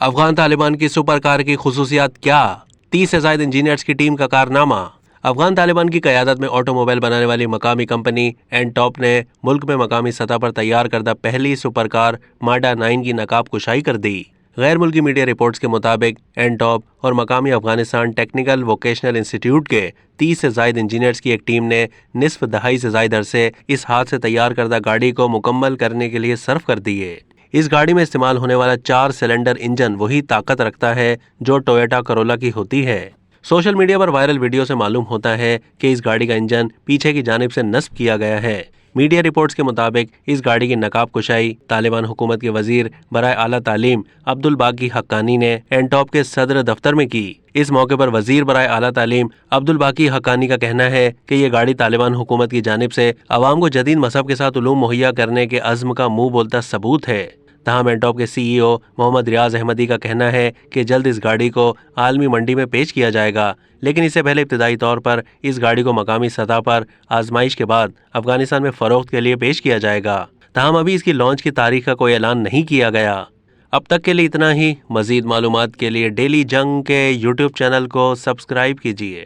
افغان طالبان کی سپر کار کی خصوصیات کیا؟ 30 سے زائد انجینئرز کی ٹیم کا کارنامہ۔ افغان طالبان کی قیادت میں آٹو موبائل بنانے والی مقامی کمپنی اینٹاپ نے ملک میں مقامی سطح پر تیار کردہ پہلی سپر کار ماڈا 9 کی نقاب کشائی کر دی۔ غیر ملکی میڈیا رپورٹس کے مطابق اینٹاپ اور مقامی افغانستان ٹیکنیکل ووکیشنل انسٹی ٹیوٹ کے 30 سے زائد انجینئرز کی ایک ٹیم نے نصف دہائی سے زائد عرصے اس ہاتھ سے تیار کردہ گاڑی کو مکمل کرنے کے لیے صرف کر دیے۔ اس گاڑی میں استعمال ہونے والا 4 سلنڈر انجن وہی طاقت رکھتا ہے جو ٹویوٹا کرولا کی ہوتی ہے۔ سوشل میڈیا پر وائرل ویڈیو سے معلوم ہوتا ہے کہ اس گاڑی کا انجن پیچھے کی جانب سے نصب کیا گیا ہے۔ میڈیا رپورٹس کے مطابق اس گاڑی کی نقاب کشائی طالبان حکومت کے وزیر برائے اعلیٰ تعلیم عبدالباقی حقانی نے اینٹاپ کے صدر دفتر میں کی۔ اس موقع پر وزیر برائے اعلیٰ تعلیم عبدالباقی حقانی کا کہنا ہے کہ یہ گاڑی طالبان حکومت کی جانب سے عوام کو جدید مذہب کے ساتھ علوم مہیا کرنے کے عزم کا منہ بولتا ثبوت ہے۔ تاہم اینٹاپ کے سی ای او محمد ریاض احمدی کا کہنا ہے کہ جلد اس گاڑی کو عالمی منڈی میں پیش کیا جائے گا، لیکن اس سے پہلے ابتدائی طور پر اس گاڑی کو مقامی سطح پر آزمائش کے بعد افغانستان میں فروخت کے لیے پیش کیا جائے گا۔ تاہم ابھی اس کی لانچ کی تاریخ کا کوئی اعلان نہیں کیا گیا۔ اب تک کے لیے اتنا ہی۔ مزید معلومات کے لیے ڈیلی جنگ کے یوٹیوب چینل کو سبسکرائب کیجیے۔